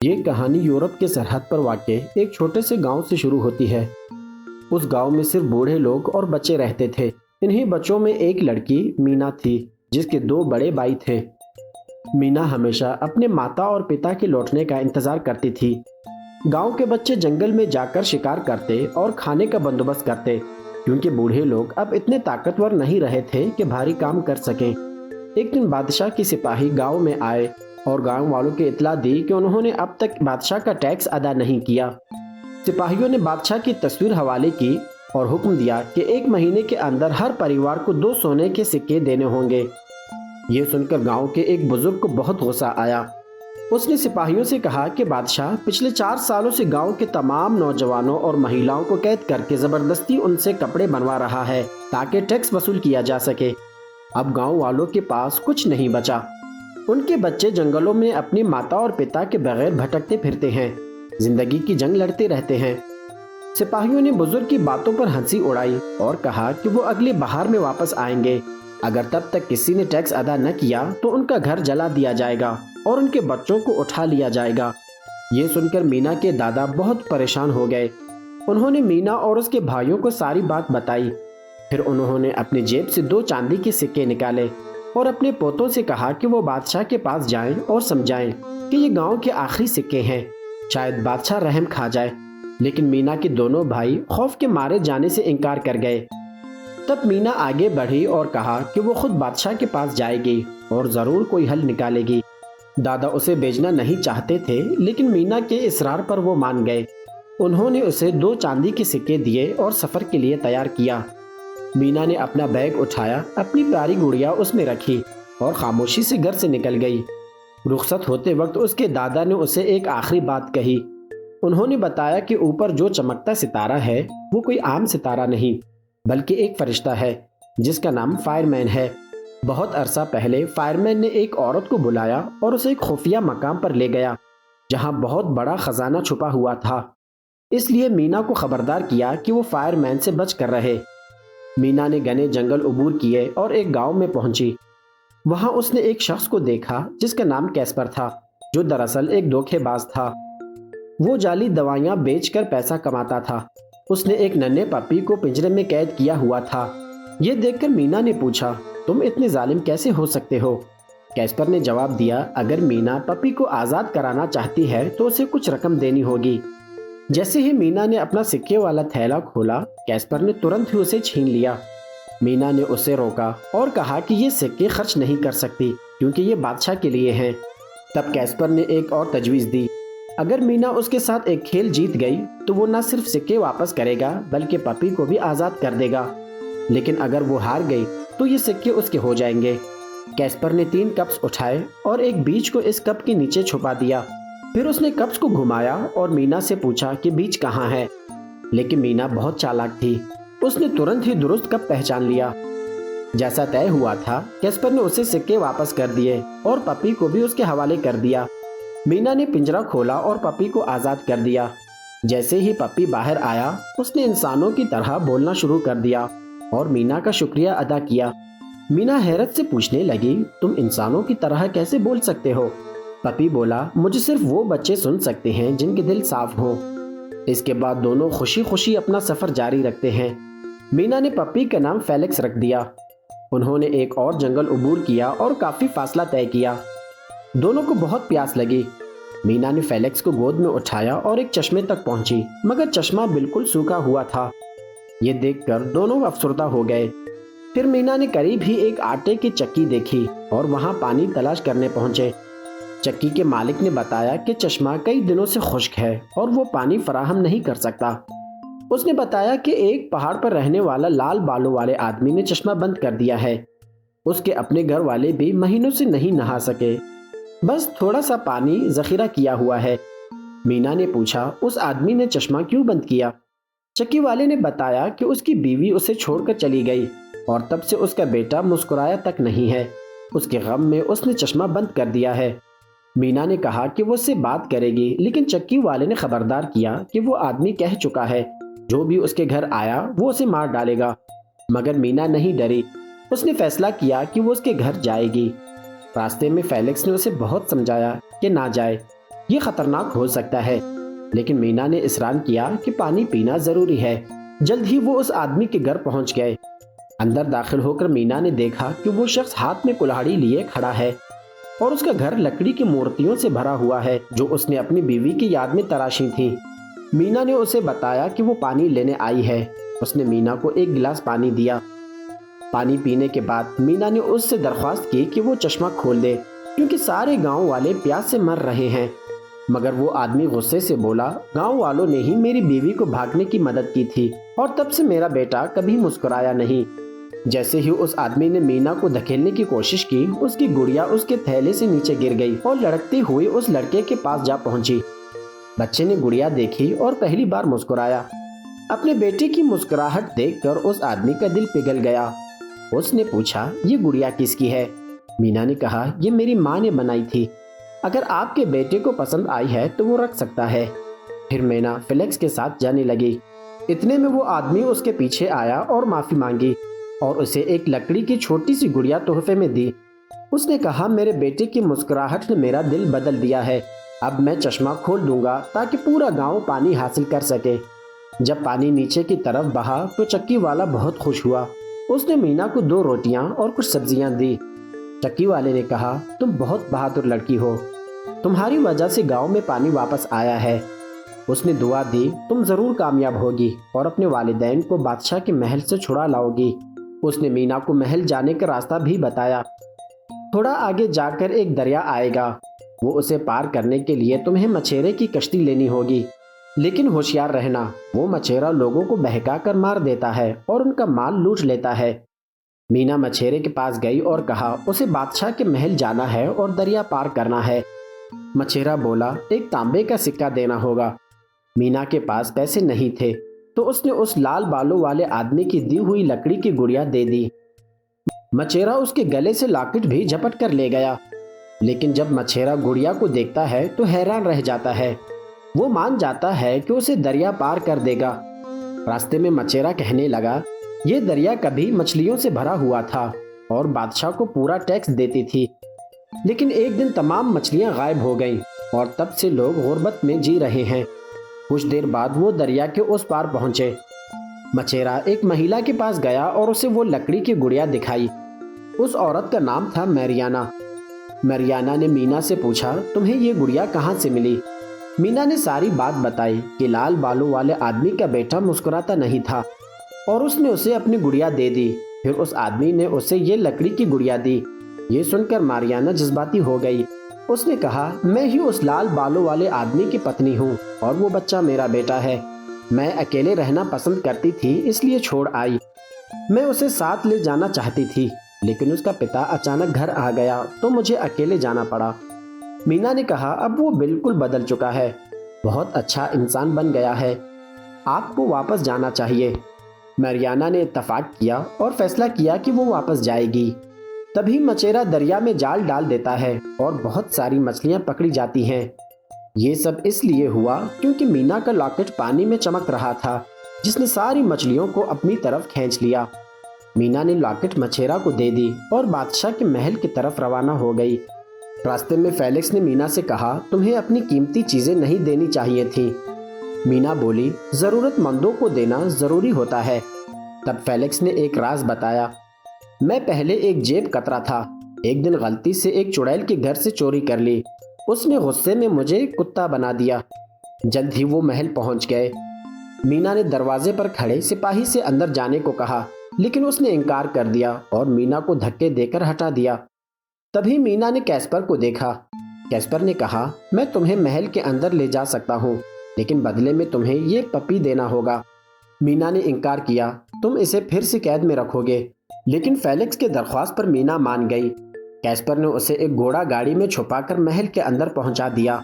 یہ کہانی یورپ کے سرحد پر واقع ایک چھوٹے سے گاؤں سے شروع ہوتی ہے۔ اس گاؤں میں صرف بوڑھے لوگ اور بچے رہتے تھے۔ انہی بچوں میں ایک لڑکی مینا تھی جس کے دو بڑے بھائی تھے۔ مینا ہمیشہ اپنے ماتا اور پتا کے لوٹنے کا انتظار کرتی تھی۔ گاؤں کے بچے جنگل میں جا کر شکار کرتے اور کھانے کا بندوبست کرتے، کیونکہ بوڑھے لوگ اب اتنے طاقتور نہیں رہے تھے کہ بھاری کام کر سکیں۔ ایک دن بادشاہ کے سپاہی گاؤں میں آئے اور گاؤں والوں کو اطلاع دی کہ انہوں نے اب تک بادشاہ کا ٹیکس ادا نہیں کیا۔ سپاہیوں نے بادشاہ کی تصویر حوالے کی اور حکم دیا کہ 1 مہینے کے اندر ہر پریوار کو 2 سونے کے سکے دینے ہوں گے۔ یہ سن کر گاؤں کے ایک بزرگ کو بہت غصہ آیا۔ اس نے سپاہیوں سے کہا کہ بادشاہ پچھلے 4 سالوں سے گاؤں کے تمام نوجوانوں اور مہیلاؤں کو قید کر کے زبردستی ان سے کپڑے بنوا رہا ہے تاکہ ٹیکس وصول کیا جا سکے۔ اب گاؤں والوں کے پاس کچھ نہیں بچا۔ ان کے بچے جنگلوں میں اپنی ماتا اور پتا کے بغیر بھٹکتے پھرتے ہیں، زندگی کی جنگ لڑتے رہتے ہیں۔ سپاہیوں نے بزرگ کی باتوں پر ہنسی اڑائی اور کہا کہ وہ اگلی بہار میں واپس آئیں گے۔ اگر تب تک کسی نے ٹیکس ادا نہ کیا تو ان کا گھر جلا دیا جائے گا اور ان کے بچوں کو اٹھا لیا جائے گا۔ یہ سن کر مینا کے دادا بہت پریشان ہو گئے۔ انہوں نے مینا اور اس کے بھائیوں کو ساری بات بتائی۔ پھر انہوں نے اپنی جیب سے 2 چاندی کے سکے نکالے اور اپنے پوتوں سے کہا کہ وہ بادشاہ کے پاس جائیں اور سمجھائیں کہ یہ گاؤں کے آخری سکے ہیں، شاید بادشاہ رحم کھا جائے۔ لیکن مینا کے دونوں بھائی خوف کے مارے جانے سے انکار کر گئے۔ تب مینا آگے بڑھی اور کہا کہ وہ خود بادشاہ کے پاس جائے گی اور ضرور کوئی حل نکالے گی۔ دادا اسے بھیجنا نہیں چاہتے تھے، لیکن مینا کے اصرار پر وہ مان گئے۔ انہوں نے اسے 2 چاندی کے سکے دیے اور سفر کے لیے تیار کیا۔ مینا نے اپنا بیگ اٹھایا، اپنی پیاری گڑیا اس میں رکھی اور خاموشی سے گھر سے نکل گئی۔ رخصت ہوتے وقت اس کے دادا نے اسے ایک آخری بات کہی۔ انہوں نے بتایا کہ اوپر جو چمکتا ستارہ ہے وہ کوئی عام ستارہ نہیں، بلکہ ایک فرشتہ ہے جس کا نام فائر مین ہے۔ بہت عرصہ پہلے فائر مین نے ایک عورت کو بلایا اور اسے ایک خفیہ مقام پر لے گیا جہاں بہت بڑا خزانہ چھپا ہوا تھا۔ اس لیے مینا کو خبردار کیا کہ وہ فائر مین سے بچ کر رہے۔ مینا نے گھنے جنگل عبور کیے اور ایک گاؤں میں پہنچی۔ وہاں اس نے ایک شخص کو دیکھا جس کا نام کیسپر تھا، جو دراصل ایک دھوکے باز تھا۔ وہ جعلی دوائیاں بیچ کر پیسہ کماتا تھا۔ اس نے ایک ننھے پپی کو پنجرے میں قید کیا ہوا تھا۔ یہ دیکھ کر مینا نے پوچھا، تم اتنے ظالم کیسے ہو سکتے ہو؟ کیسپر نے جواب دیا، اگر مینا پپی کو آزاد کرانا چاہتی ہے تو اسے کچھ رقم دینی ہوگی۔ جیسے ہی مینا نے اپنا سکے والا تھیلا کھولا، کیسپر نے ترنت ہی اسے چھین لیا۔ مینا نے اسے روکا اور کہا کہ یہ سکے خرچ نہیں کر سکتی کیونکہ یہ بادشاہ کے لیے ہیں۔ تب کیسپر نے ایک اور تجویز دی، اگر مینا اس کے ساتھ ایک کھیل جیت گئی تو وہ نہ صرف سکے واپس کرے گا بلکہ پپی کو بھی آزاد کر دے گا، لیکن اگر وہ ہار گئی تو یہ سکے اس کے ہو جائیں گے۔ کیسپر نے 3 کپس اٹھائے اور ایک بیج کو اس کپ کے نیچے چھپا دیا۔ پھر اس نے کپس کو گھمایا اور مینا سے پوچھا کہ بیج کہاں ہے، لیکن مینا بہت چالاک تھی۔ اس نے ترنت ہی درست کپ پہچان لیا۔ جیسا طے ہوا تھا، کیسپر نے اسے سکے واپس کر دیے اور پپی کو بھی اس کے حوالے کر دیا۔ مینا نے پنجرا کھولا اور پپی کو آزاد کر دیا۔ جیسے ہی پپی باہر آیا، اس نے انسانوں کی طرح بولنا شروع کر دیا اور مینا کا شکریہ ادا کیا۔ مینا حیرت سے پوچھنے لگی، تم انسانوں کی طرح کیسے بول سکتے ہو؟ پپی بولا، مجھے صرف وہ بچے سن سکتے ہیں جن کے دل صاف ہوں۔ اس کے بعد دونوں خوشی خوشی اپنا سفر جاری رکھتے ہیں۔ مینا نے پپی کا نام فیلکس رکھ دیا۔ انہوں نے ایک اور جنگل عبور کیا اور کافی فاصلہ طے کیا۔ دونوں کو بہت پیاس لگی۔ مینا نے فیلکس کو گود میں اٹھایا اور ایک چشمے تک پہنچی، مگر چشمہ بالکل سوکھا ہوا تھا۔ یہ دیکھ کر دونوں افسردہ ہو گئے۔ پھر مینا نے قریب ہی ایک آٹے کی چکی دیکھی اور وہاں پانی تلاش کرنے پہنچے۔ چکی کے مالک نے بتایا کہ چشمہ کئی دنوں سے خشک ہے اور وہ پانی فراہم نہیں کر سکتا۔ اس نے بتایا کہ ایک پہاڑ پر رہنے والا لال بالوں والے آدمی نے چشمہ بند کر دیا ہے۔ اس کے اپنے گھر والے بھی مہینوں سے نہیں نہا سکے، بس تھوڑا سا پانی ذخیرہ کیا ہوا ہے۔ مینا نے پوچھا، اس آدمی نے چشمہ کیوں بند کیا؟ چکی والے نے بتایا کہ اس کی بیوی اسے چھوڑ کر چلی گئی اور تب سے اس کا بیٹا مسکرایا تک نہیں ہے۔ اس کے غم میں اس نے چشمہ بند کر دیا ہے۔ مینا نے کہا کہ وہ اس سے بات کرے گی، لیکن چکی والے نے خبردار کیا کہ وہ آدمی کہہ چکا ہے جو بھی اس کے گھر آیا وہ اسے مار ڈالے گا۔ مگر مینا نہیں ڈری۔ اس نے فیصلہ کیا کہ وہ اس کے گھر جائے گی۔ راستے میں فیلکس نے اسے بہت سمجھایا کہ نہ جائے، یہ خطرناک ہو سکتا ہے، لیکن مینا نے اصرار کیا کہ پانی پینا ضروری ہے۔ جلد ہی وہ اس آدمی کے گھر پہنچ گئے۔ اندر داخل ہو کر مینا نے دیکھا کہ وہ شخص ہاتھ میں کلہاڑی لیے کھڑا ہے اور اس کا گھر لکڑی کی مورتیوں سے بھرا ہوا ہے جو اس نے اپنی بیوی کی یاد میں تراشی تھیں۔ مینا نے اسے بتایا کہ وہ پانی لینے آئی ہے۔ اس نے مینا کو ایک گلاس پانی دیا۔ پانی پینے کے بعد مینا نے اس سے درخواست کی کہ وہ چشمہ کھول دے کیونکہ سارے گاؤں والے پیاس سے مر رہے ہیں۔ مگر وہ آدمی غصے سے بولا، گاؤں والوں نے ہی میری بیوی کو بھاگنے کی مدد کی تھی اور تب سے میرا بیٹا کبھی مسکرایا نہیں۔ جیسے ہی اس آدمی نے مینا کو دھکیلنے کی کوشش کی، اس کی گڑیا اس کے تھیلے سے نیچے گر گئی اور لڑکتی ہوئی اس لڑکے کے پاس جا پہنچی۔ بچے نے گڑیا دیکھی اور پہلی بار مسکرایا۔ اپنے بیٹے کی مسکراہٹ دیکھ کر اس آدمی کا دل پگھل گیا۔ اس نے پوچھا، یہ گڑیا کس کی ہے؟ مینا نے کہا، یہ میری ماں نے بنائی تھی۔ اگر آپ کے بیٹے کو پسند آئی ہے تو وہ رکھ سکتا ہے۔ پھر مینا فیلکس کے ساتھ جانے لگی۔ اتنے میں وہ آدمی اس کے پیچھے آیا اور معافی مانگی اور اسے ایک لکڑی کی چھوٹی سی گڑیا تحفے میں دی۔ اس نے کہا، میرے بیٹے کی مسکراہٹ نے میرا دل بدل دیا ہے۔ اب میں چشمہ کھول دوں گا تاکہ پورا گاؤں پانی حاصل کر سکے۔ جب پانی نیچے کی طرف بہا تو چکی والا بہت خوش ہوا۔ اس نے مینا کو 2 روٹیاں اور کچھ سبزیاں دی۔ چکی والے نے کہا، تم بہت بہادر لڑکی ہو، تمہاری وجہ سے گاؤں میں پانی واپس آیا ہے۔ اس نے دعا دی، تم ضرور کامیاب ہوگی اور اپنے والدین کو بادشاہ کے محل سے چھڑا لاؤ گی۔ اس نے مینا کو محل جانے کا راستہ بھی بتایا۔ تھوڑا آگے جا کر ایک دریا آئے گا، وہ اسے پار کرنے کے لیے تمہیں مچھیرے کی کشتی لینی ہوگی، لیکن ہوشیار رہنا، وہ مچھیرا لوگوں کو بہکا کر مار دیتا ہے اور ان کا مال لوٹ لیتا ہے۔ مینا مچھیرے کے پاس گئی اور کہا، اسے بادشاہ کے محل جانا ہے اور دریا پار کرنا ہے۔ مچھیرا بولا، ایک تانبے کا سکہ دینا ہوگا۔ مینا کے پاس پیسے نہیں تھے تو اس نے اس لال بالوں والے آدمی کی دی ہوئی لکڑی کی گڑیا دے دی۔ مچھیرا اس کے گلے سے لاکٹ بھی جھپٹ کر لے گیا، لیکن جب مچھیرا گڑیا کو دیکھتا ہے تو حیران رہ جاتا ہے۔ وہ مان جاتا ہے کہ اسے دریا پار کر دے گا۔ راستے میں مچھیرا کہنے لگا، یہ دریا کبھی مچھلیوں سے بھرا ہوا تھا اور بادشاہ کو پورا ٹیکس دیتی تھی، لیکن ایک دن تمام مچھلیاں غائب ہو گئیں اور تب سے لوگ غربت میں جی رہے ہیں۔ کچھ دیر بعد وہ دریا کے اس پار پہنچے۔ مچھیرا ایک مہیلا کے پاس گیا اور اسے وہ لکڑی کی گڑیا دکھائی۔ اس عورت کا نام تھا میریانا۔ میریانا نے مینا سے پوچھا، تمہیں یہ گڑیا کہاں سے ملی؟ مینا نے ساری بات بتائی کہ لال بالوں والے آدمی کا بیٹا مسکراتا نہیں تھا اور اس نے اسے اپنی گڑیا دے دی۔ پھر اس آدمی نے اسے یہ لکڑی کی گڑیا دی۔ یہ سن کر میریانا جذباتی ہو گئی۔ اس نے کہا، میں ہی اس لال بالوں والے آدمی کی پتنی ہوں اور وہ بچہ میرا بیٹا ہے۔ میں اکیلے رہنا پسند کرتی تھی اس لیے چھوڑ آئی۔ میں اسے ساتھ لے جانا چاہتی تھی لیکن اس کا پتا اچانک گھر آ گیا تو مجھے اکیلے جانا پڑا۔ مینا نے کہا، اب وہ بالکل بدل چکا ہے، بہت اچھا انسان بن گیا ہے، آپ کو واپس جانا چاہیے۔ میریانا نے اتفاق کیا اور فیصلہ کیا کہ وہ واپس جائے گی۔ تبھی مچھیرا دریا میں جال ڈال دیتا ہے اور بہت ساری مچھلیاں پکڑی جاتی ہیں۔ یہ سب اس لیے ہوا کیونکہ مینا کا لاکٹ پانی میں چمک رہا تھا جس نے ساری مچھلیوں کو اپنی طرف کھینچ لیا۔ مینا نے لاکٹ مچھیرا کو دے دی اور بادشاہ کے محل کی طرف روانہ ہو گئی۔ راستے میں فیلکس نے مینا سے کہا، تمہیں اپنی قیمتی چیزیں نہیں دینی چاہیے تھیں۔ مینا بولی، ضرورت مندوں کو دینا ضروری ہوتا ہے۔ تب فیلکس نے ایک راز بتایا، میں پہلے ایک جیب کترا تھا، ایک دن غلطی سے ایک چڑیل کے گھر سے چوری کر لی، اس نے غصے میں مجھے کتا بنا دیا۔ جلد ہی وہ محل پہنچ گئے۔ مینا نے دروازے پر کھڑے سپاہی سے اندر جانے کو کہا لیکن اس نے انکار کر دیا اور مینا کو دھکے دے کر ہٹا دیا۔ تبھی مینا نے کیسپر کو دیکھا۔ کیسپر نے کہا، میں تمہیں محل کے اندر لے جا سکتا ہوں لیکن بدلے میں تمہیں یہ پپی دینا ہوگا۔ مینا نے انکار کیا، تم اسے پھر سے قید میں رکھو گے، لیکن فیلکس کے درخواست پر مینا مان گئی۔ کیسپر نے اسے ایک گھوڑا گاڑی میں چھپا کر محل کے اندر پہنچا دیا۔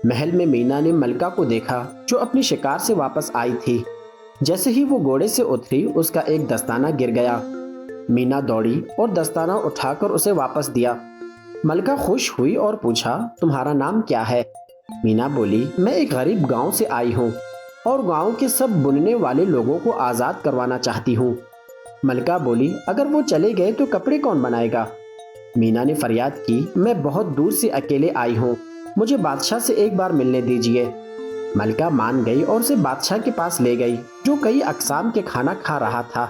محل میں مینا نے ملکہ کو دیکھا جو اپنی شکار سے واپس آئی تھی۔ جیسے ہی وہ گھوڑے سے اتری اس کا ایک دستانہ گر گیا۔ مینا دوڑی اور دستانہ اٹھا کر اسے واپس دیا۔ ملکہ خوش ہوئی اور پوچھا، تمہارا نام کیا ہے؟ مینا بولی، میں ایک غریب گاؤں سے آئی ہوں اور گاؤں کے سب بننے والے لوگوں کو آزاد کروانا چاہتی ہوں۔ ملکہ بولی، اگر وہ چلے گئے تو کپڑے کون بنائے گا؟ مینا نے فریاد کی، میں بہت دور سے اکیلے آئی ہوں، مجھے بادشاہ سے ایک بار ملنے دیجیے۔ ملکہ مان گئی اور اسے بادشاہ کے پاس لے گئی، جو کئی اقسام کے کھانا کھا رہا تھا۔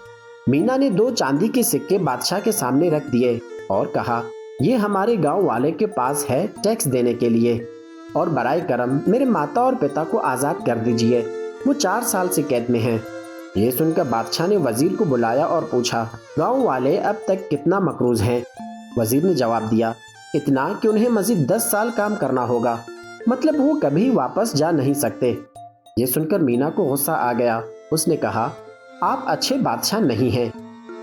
مینا نے 2 چاندی کے سکے بادشاہ کے سامنے رکھ دیے اور کہا، یہ ہمارے گاؤں والے کے پاس ہے ٹیکس دینے کے لیے، اور برائے کرم میرے ماتا اور پتا کو آزاد کر دیجیے، وہ 4 سال سے قید میں ہیں۔ یہ سن کر بادشاہ نے وزیر کو بلایا اور پوچھا، گاؤں والے اب تک کتنا مقروض ہیں؟ وزیر نے جواب دیا، اتنا کہ انہیں مزید 10 سال کام کرنا ہوگا، مطلب وہ کبھی واپس جا نہیں سکتے۔ یہ سن کر مینا کو غصہ آ گیا۔ اس نے کہا، آپ اچھے بادشاہ نہیں ہیں۔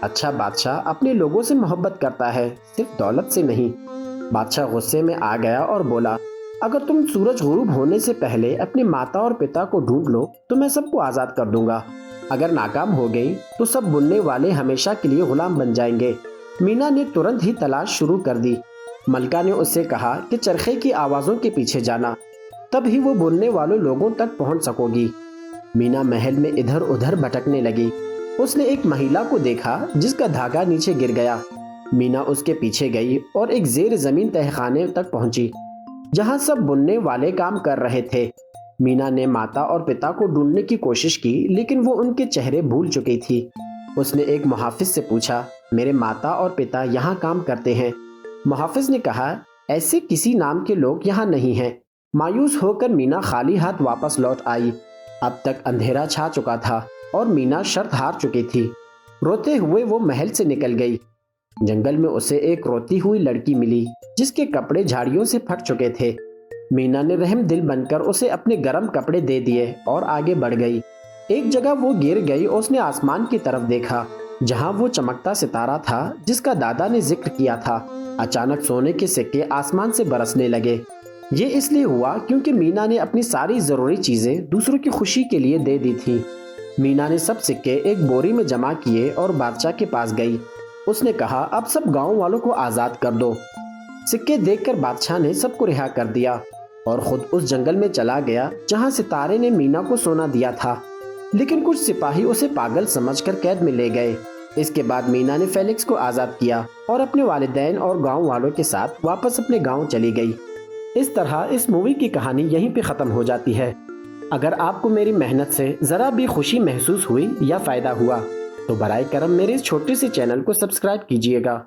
اچھا بادشاہ اپنے لوگوں سے محبت کرتا ہے، صرف دولت سے نہیں۔ بادشاہ غصے میں آ گیا اور بولا، اگر تم سورج غروب ہونے سے پہلے اپنے ماتا اور پتا کو ڈھونڈ لو تو میں سب کو آزاد کر دوں گا، اگر ناکام ہو گئی تو سب بننے والے ہمیشہ کے لیے غلام بن جائیں گے۔ مینا نے ترنت ہی تلاش شروع کر دی۔ ملکہ نے اس سے کہا کہ چرخے کی آوازوں کے پیچھے جانا، تب ہی وہ بننے والوں لوگوں تک پہنچ سکو گی۔ مینا محل میں ادھر ادھر بھٹکنے لگی۔ اس نے ایک مہیلا کو دیکھا جس کا دھاگا نیچے گر گیا۔ مینا اس کے پیچھے گئی اور ایک زیر زمین تہخانے تک پہنچی، جہاں سب بننے والے کام کر رہے تھے۔ مینا نے ماتا اور پتا کو ڈھونڈنے کی کوشش کی، لیکن وہ ان کے چہرے بھول چکی تھی۔ اس نے ایک محافظ سے پوچھا، میرے ماتا اور پتا یہاں کام کرتے ہیں؟ محافظ نے کہا، ایسے کسی نام کے لوگ یہاں نہیں ہیں۔ مایوس ہو کر مینا خالی ہاتھ واپس لوٹ آئی۔ اب تک اندھیرا چھا چکا تھا اور مینا شرط ہار چکی تھی۔ روتے ہوئے وہ محل سے نکل گئی۔ جنگل میں اسے ایک روتی ہوئی لڑکی ملی جس کے کپڑے جھاڑیوں سے پھٹ چکے تھے۔ مینا نے رحم دل بن کر اسے اپنے گرم کپڑے دے دیے اور آگے بڑھ گئی۔ ایک جگہ وہ گر گئی اور اس نے آسمان کی طرف دیکھا، جہاں وہ چمکتا ستارہ تھا جس کا دادا نے ذکر کیا تھا۔ اچانک سونے کے سکے آسمان سے برسنے لگے۔ یہ اس لیے ہوا کیونکہ مینا نے اپنی ساری ضروری چیزیں دوسروں کی خوشی کے لیے دے دی تھی۔ مینا نے سب سکے ایک بوری میں جمع کیے اور بادشاہ کے پاس گئی۔ اس نے کہا، اب سب گاؤں والوں کو آزاد کر دو۔ سکے دیکھ کر بادشاہ نے سب کو رہا کر دیا اور خود اس جنگل میں چلا گیا جہاں ستارے نے مینا کو سونا دیا تھا، لیکن کچھ سپاہی اسے پاگل سمجھ کر قید میں لے گئے۔ اس کے بعد مینا نے فیلکس کو آزاد کیا اور اپنے والدین اور گاؤں والوں کے ساتھ واپس اپنے گاؤں چلی گئی۔ اس طرح اس مووی کی کہانی یہیں پہ ختم ہو جاتی ہے۔ اگر آپ کو میری محنت سے ذرا بھی خوشی محسوس ہوئی یا فائدہ ہوا تو برائے کرم میرے اس چھوٹے سے چینل کو سبسکرائب کیجیے گا۔